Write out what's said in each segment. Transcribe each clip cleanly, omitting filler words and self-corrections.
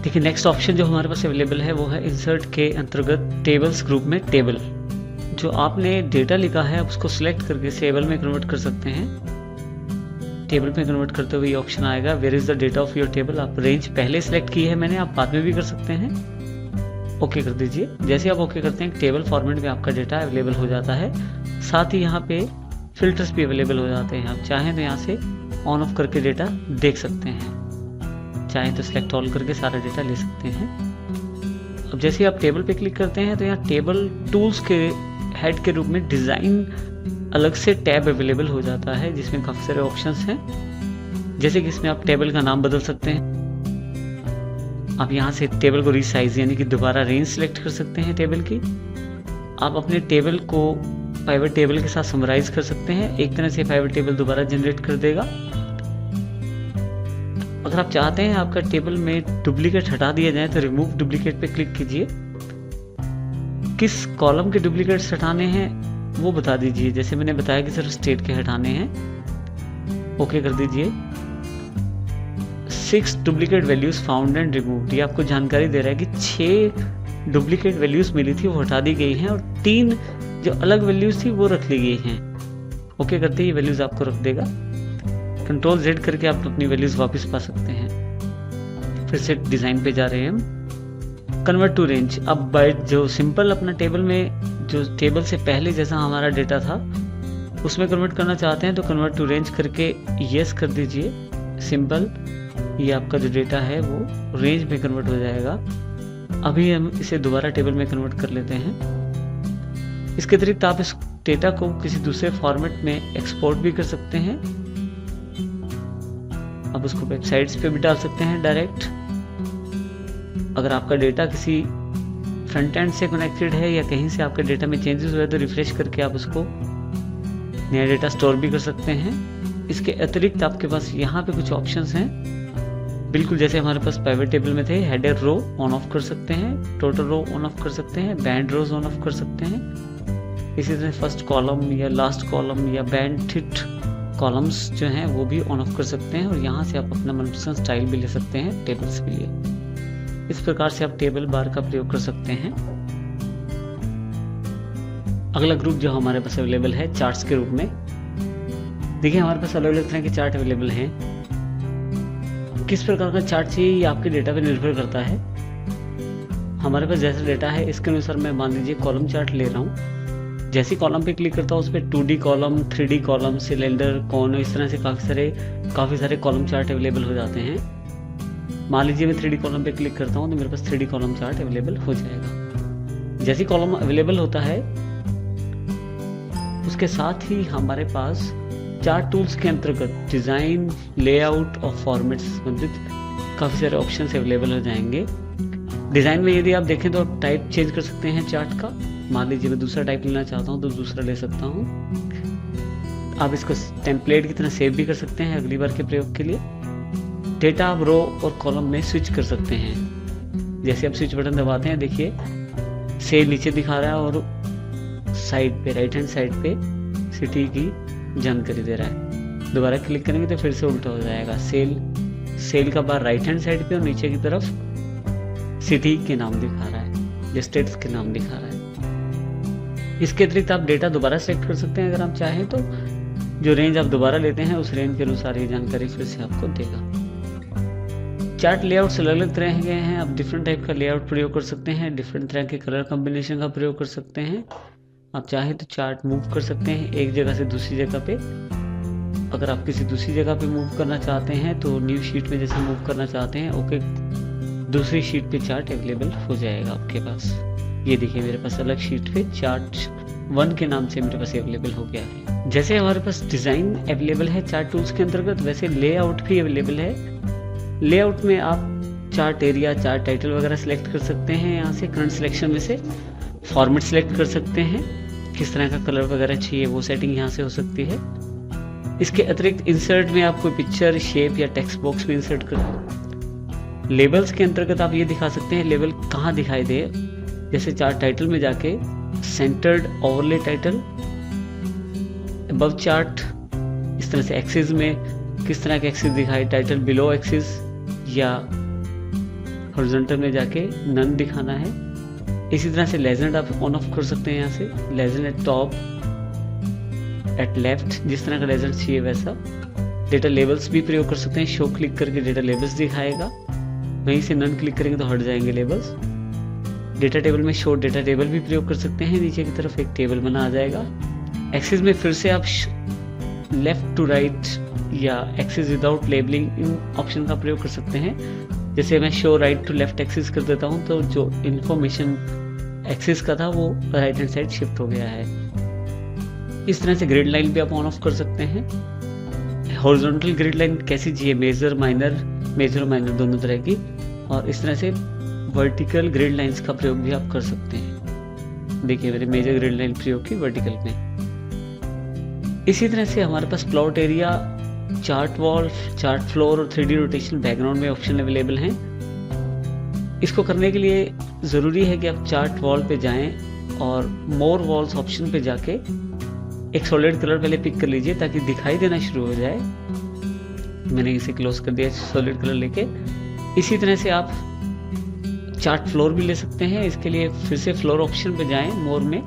देखिए next option जो हमारे पास अवेलेबल है वो है इंसर्ट के अंतर्गत टेबल्स ग्रुप में टेबल। जो आपने डेटा लिखा है आप उसको सिलेक्ट करके टेबल में कन्वर्ट कर सकते हैं। टेबल में कन्वर्ट करते हुए ये ऑप्शन आएगा where is the data of your table. आप रेंज पहले सिलेक्ट की है मैंने, आप बाद में भी कर सकते हैं। ओके कर दीजिए। जैसे आप ओके करते हैं टेबल फॉर्मेट में आपका डेटा अवेलेबल हो जाता है। साथ ही यहाँ पे फिल्टर्स भी अवेलेबल हो जाते हैं। आप चाहें तो यहाँ से ऑन ऑफ करके डेटा देख सकते हैं, चाहें तो सिलेक्ट ऑल करके सारा डेटा ले सकते हैं। अब जैसे ही आप टेबल पे क्लिक करते हैं तो यहाँ टेबल टूल्स के हेड के रूप में डिज़ाइन अलग से टैब अवेलेबल हो जाता है जिसमें काफ़ी सारे ऑप्शंस हैं। जैसे कि इसमें आप टेबल का नाम बदल सकते हैं। आप यहाँ से टेबल को रीसाइज यानी कि दोबारा रेंज सेलेक्ट कर सकते हैं टेबल की। आप अपने टेबल को पाइवट टेबल के साथ समराइज कर सकते हैं। एक तरह से पाइवट टेबल दोबारा जनरेट कर देगा। अगर आप चाहते हैं आपका टेबल में डुप्लीकेट हटा दिया जाए तो रिमूव डुप्लीकेट पे क्लिक कीजिए। किस कॉलम के डुप्लीकेट्स हटाने हैं वो बता दीजिए। जैसे मैंने बताया कि सिर्फ स्टेट के हटाने हैं। ओके कर दीजिए। 6 duplicate values found and removed, ये आपको जानकारी दे रहा है कि 6 डुप्लीकेट वैल्यूज मिली थी वो हटा दी गई हैं और 3 जो अलग वैल्यूज थी वो रख ली गई हैं। ओके करते ही वैल्यूज आपको रख देगा। कंट्रोल Z करके आप अपनी वैल्यूज वापस पा सकते हैं। फिर से डिजाइन पे जा रहे हैं हम। Convert to range. अब बाय जो सिंपल अपना टेबल में जो टेबल से पहले जैसा हमारा डेटा था उसमें कन्वर्ट करना चाहते हैं तो कन्वर्ट टू रेंज करके यस कर दीजिए। सिंपल ये आपका जो डेटा है वो रेंज में कन्वर्ट हो जाएगा। अभी हम इसे दोबारा टेबल में कन्वर्ट कर लेते हैं। इसके अतिरिक्त आप इस डेटा को किसी दूसरे फॉर्मेट में एक्सपोर्ट भी कर सकते हैं। आप उसको वेबसाइट्स पे भी डाल सकते हैं डायरेक्ट। अगर आपका डेटा किसी फ्रंट एंड से कनेक्टेड है या कहीं से आपके डेटा में चेंजेस हुए तो रिफ्रेश करके आप उसको नया डेटा स्टोर भी कर सकते हैं। इसके अतिरिक्त आपके पास यहाँ पे कुछ ऑप्शंस हैं, बिल्कुल जैसे हमारे पास प्राइवेट टेबल में थे। हेडर रो ऑन ऑफ कर सकते हैं, टोटल रो ऑन ऑफ कर सकते हैं, बैंड रोज ऑन ऑफ कर सकते हैं। इसी तरह फर्स्ट कॉलम या लास्ट कॉलम या बैंड थिट कॉलम्स जो हैं वो भी ऑन ऑफ कर सकते हैं। और यहाँ से आप अपना मनपसंद स्टाइल भी ले सकते हैं टेबल्स के लिए। इस प्रकार से आप टेबल बार का प्रयोग कर सकते हैं। अगला ग्रुप जो हमारे पास अवेलेबल है चार्ट्स के रूप में। देखिए हमारे पास अलग अलग तरह के चार्ट अवेलेबल हैं। किस प्रकार का चार्ट चाहिए ये आपके डेटा पे निर्भर करता है। हमारे पास जैसा डेटा है इसके अनुसार मैं मान लीजिए कॉलम चार्ट ले रहा हूँ। जैसे कॉलम पे क्लिक करता हूँ उस पर 2D column, 3D column, cylinder, कोन, इस तरह से काफ़ी सारे कॉलम चार्ट अवेलेबल हो जाते हैं। मान लीजिए मैं 3D कॉलम पे क्लिक करता हूँ तो मेरे पास 3D कॉलम चार्ट अवेलेबल हो जाएगा। जैसे कॉलम अवेलेबल होता है उसके साथ ही हमारे पास चार्ट टूल्स के अंतर्गत डिज़ाइन, लेआउट और फॉर्मेट से संबंधित काफ़ी सारे ऑप्शंस अवेलेबल हो जाएंगे। डिज़ाइन में यदि आप देखें तो आप टाइप चेंज कर सकते हैं चार्ट का। मान लीजिए मैं दूसरा टाइप लेना चाहता हूँ तो दूसरा ले सकता हूँ। आप इसको टेम्पलेट की तरह सेव भी कर सकते हैं अगली बार के प्रयोग के लिए। डेटा आप रो और कॉलम में स्विच कर सकते हैं। जैसे आप स्विच बटन दबाते हैं देखिए सेल नीचे दिखा रहा है और साइड पे राइट हैंड साइड पे सिटी की जानकारी दे रहा है। दोबारा क्लिक करेंगे तो फिर से उल्टा हो जाएगा। सेल का बार राइट हैंड साइड पे और नीचे की तरफ सिटी के नाम दिखा रहा है, जो स्टेट्स के नाम दिखा रहा है। इसके अतिरिक्त आप डेटा दोबारा सेलेक्ट कर सकते हैं अगर आप चाहें तो। जो रेंज आप दोबारा लेते हैं उस रेंज के अनुसार ये जानकारी फिर से आपको देगा। चार्ट लेआउट अलग अलग तरह के हैं। आप डिफरेंट टाइप का लेआउट प्रयोग कर सकते हैं, डिफरेंट तरह के कलर कॉम्बिनेशन का प्रयोग कर सकते हैं। आप चाहें तो चार्ट मूव कर सकते हैं एक जगह से दूसरी जगह पे। अगर आप किसी दूसरी जगह पे मूव करना चाहते हैं तो न्यू शीट में जैसे मूव करना चाहते हैं ओके दूसरी शीट पे चार्ट अवेलेबल हो जाएगा आपके पास। ये देखिए मेरे पास अलग शीट पे चार्ट 1 के नाम से मेरे पास अवेलेबल हो गया है। जैसे हमारे पास डिज़ाइन अवेलेबल है चार्ट टूल्स के अंतर्गत वैसे लेआउट भी अवेलेबल है। लेआउट में आप चार्ट एरिया, चार्ट टाइटल वगैरह सेलेक्ट कर सकते हैं। यहाँ से करंट सिलेक्शन में से फॉर्मेट सेलेक्ट कर सकते हैं, किस तरह का कलर वगैरह चाहिए वो सेटिंग यहाँ से हो सकती है। इसके अतिरिक्त इंसर्ट में आप कोई पिक्चर, शेप या टेक्स्ट बॉक्स में इंसर्ट कर। लेबल्स के अंतर्गत आप ये दिखा सकते हैं लेबल कहाँ दिखाई दे। जैसे चार्ट टाइटल में जाके centred overlay title, above chart, इस तरह से एक्सिस में किस तरह के एक्सिस दिखाई, टाइटल बिलो एक्सिस या हॉरिजॉन्टल में जाके नन दिखाना है। इसी तरह से लेजेंड आप ऑन ऑफ कर सकते हैं। यहाँ से legend at top, at left, जिस तरह का लेजेंड चाहिए वैसा। डेटा लेबल्स भी प्रयोग कर सकते हैं। शो क्लिक करके डेटा लेबल्स दिखाएगा, वहीं से नन क्लिक करेंगे तो हट जाएंगे लेबल्स। डेटा टेबल में शो डेटा टेबल भी प्रयोग कर सकते हैं। नीचे की तरफ एक टेबल बना आ जाएगा। एक्सेस में फिर से आप लेफ्ट टू राइट या एक्सेस विदाउट लेबलिंग इन ऑप्शन का प्रयोग कर सकते हैं। जैसे मैं show right to left axis कर देता हूं तो जो इन्फॉर्मेशन एक्सेस का था वो राइट हैंड साइड शिफ्ट हो गया है। इस तरह से ग्रिड लाइन भी आप ऑन ऑफ कर सकते हैं। हॉरिजॉन्टल ग्रिड लाइन कैसी चाहिए, मेजर माइनर दोनों तरह की। और इस तरह से वर्टिकल ग्रिड लाइंस का प्रयोग भी आप कर सकते हैं। देखिए मैंने मेजर ग्रिड लाइन प्रयोग की वर्टिकल में। इसी तरह से हमारे पास plot area, chart wall, chart floor और 3D रोटेशन बैकग्राउंड में ऑप्शन अवेलेबल हैं। इसको करने के लिए ज़रूरी है कि आप चार्ट वॉल पे जाएं और मोर वॉल्स ऑप्शन पे जाके एक सॉलिड कलर पहले पिक कर लीजिए ताकि दिखाई देना शुरू हो जाए। मैंने इसे क्लोज कर दिया सॉलिड कलर लेके। इसी तरह से आप चार्ट फ्लोर भी ले सकते हैं। इसके लिए फिर से फ्लोर ऑप्शन पे जाएं मोर में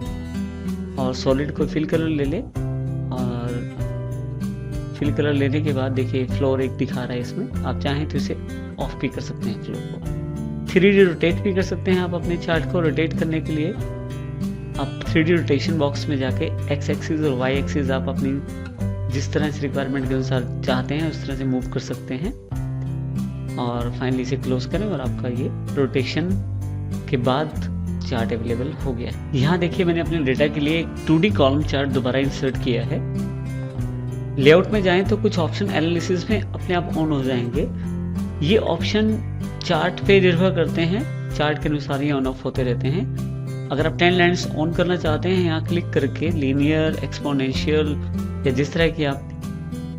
और सॉलिड को फिल कलर ले लें। और फिल कलर लेने के बाद देखिए फ्लोर एक दिखा रहा है इसमें। आप चाहें तो इसे ऑफ भी कर सकते हैं फ्लोर को। 3D रोटेट भी कर सकते हैं आप अपने चार्ट को। रोटेट करने के लिए आप 3D रोटेशन बॉक्स में जाके एक्स एक्सिस और वाई एक्सिस आप अपनी जिस तरह से रिक्वायरमेंट के अनुसार चाहते हैं उस तरह से मूव कर सकते हैं। और फाइनली इसे क्लोज करें और आपका ये रोटेशन के बाद चार्ट अवेलेबल हो गया है। यहाँ देखिए मैंने अपने डेटा के लिए एक 2D कॉलम चार्ट दोबारा इंसर्ट किया है। लेआउट में जाएं तो कुछ ऑप्शन एनालिसिस में अपने आप ऑन हो जाएंगे। ये ऑप्शन चार्ट पे निर्भर करते हैं, चार्ट के अनुसार ही ऑन ऑफ होते रहते हैं। अगर आप 10 लाइन्स ऑन करना चाहते हैं यहाँ क्लिक करके लीनियर, एक्सपोनेंशियल या जिस तरह की आप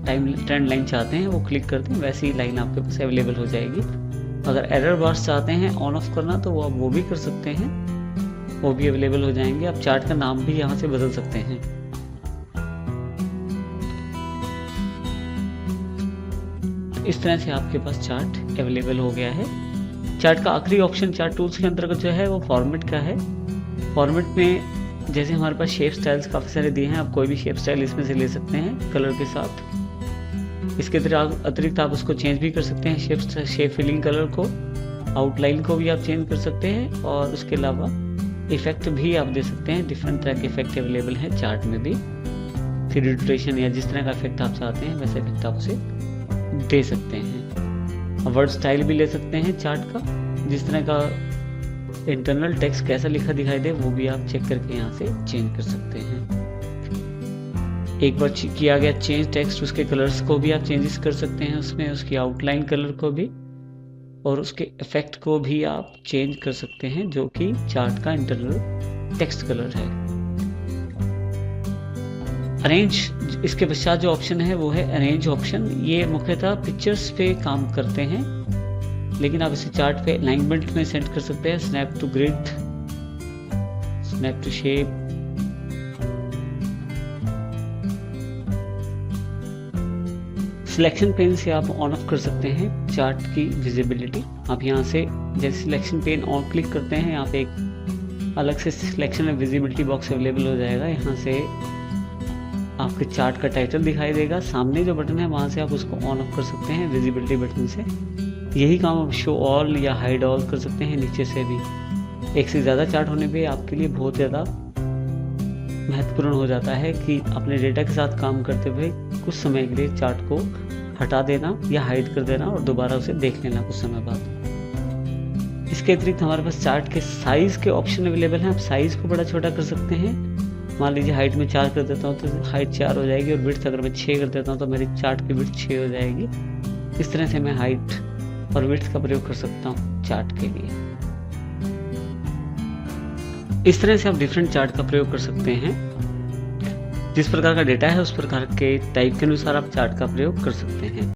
टाइम ट्रेंड लाइन चाहते हैं वो क्लिक करते हैं, वैसी लाइन आपके पास अवेलेबल हो जाएगी। अगर एरर बार्स चाहते हैं ऑन ऑफ करना तो आप वो भी कर सकते हैं, वो भी अवेलेबल हो जाएंगे। आप चार्ट का नाम भी यहाँ से बदल सकते हैं। इस तरह से आपके पास चार्ट अवेलेबल हो गया है। चार्ट का आखिरी ऑप्शन चार्ट टूल्स के अंतर्गत जो है वो फॉर्मेट का है। फॉर्मेट में जैसे हमारे पास शेप स्टाइल्स काफ़ी सारे दिए हैं, आप कोई भी शेप स्टाइल इसमें से ले सकते हैं कलर के साथ। इसके अतिरिक्त आप उसको चेंज भी कर सकते हैं, शेप फिलिंग कलर को, आउटलाइन को भी आप चेंज कर सकते हैं। और उसके अलावा इफेक्ट भी आप दे सकते हैं। डिफरेंट तरह के इफेक्ट अवेलेबल हैं चार्ट में भी। 3D रोटेशन या जिस तरह का इफेक्ट आप चाहते हैं वैसे इफेक्ट आप उसे दे सकते हैं। वर्ड स्टाइल भी ले सकते हैं चार्ट का, जिस तरह का इंटरनल टेक्स्ट कैसा लिखा दिखाई दे वो भी आप चेक करके यहाँ से चेंज कर सकते हैं। एक बार किया गया चेंज टेक्स्ट, उसके कलर्स को भी आप चेंजेस कर सकते हैं उसमें, उसकी आउटलाइन कलर को भी और उसके इफेक्ट को भी आप चेंज कर सकते हैं जो कि चार्ट का इंटरनल टेक्स्ट कलर है। अरेंज, इसके पश्चात जो ऑप्शन है वो है अरेंज ऑप्शन। ये मुख्यतः पिक्चर्स पे काम करते हैं, लेकिन आप इसे चार्ट पे अलाइनमेंट में सेट कर सकते हैं। Snap to grid, snap to shape, selection pane से आप ऑन ऑफ कर सकते हैं चार्ट की विजिबिलिटी। आप यहाँ से जैसे सिलेक्शन पेन ऑन क्लिक करते हैं यहाँ पे एक अलग से सिलेक्शन और विजिबिलिटी बॉक्स अवेलेबल हो जाएगा। यहाँ से आपके चार्ट का टाइटल दिखाई देगा। सामने जो बटन है वहाँ से आप उसको ऑन ऑफ कर सकते हैं विजिबिलिटी बटन से। यही काम आप शो ऑल या हाइड ऑल कर सकते हैं नीचे से भी। एक से ज़्यादा चार्ट होने पे आपके लिए बहुत ज़्यादा महत्वपूर्ण हो जाता है कि अपने डेटा के साथ काम करते हुए कुछ समय के लिए चार्ट को हटा देना या हाइड कर देना और दोबारा उसे देख लेना कुछ समय बाद। इसके अतिरिक्त हमारे पास चार्ट के साइज़ के ऑप्शन अवेलेबल हैं। आप साइज़ को बड़ा छोटा कर सकते हैं। मान लीजिए हाइट में 4 कर देता हूँ तो हाइट 4 हो जाएगी और विड्थ अगर मैं 6 कर देता हूँ तो मेरी चार्ट की विड्थ 6 हो जाएगी। इस तरह से मैं हाइट और विड्थ का प्रयोग कर सकता हूँ चार्ट के लिए। इस तरह से आप डिफरेंट चार्ट का प्रयोग कर सकते हैं। जिस प्रकार का डेटा है उस प्रकार के टाइप के अनुसार आप चार्ट का प्रयोग कर सकते हैं।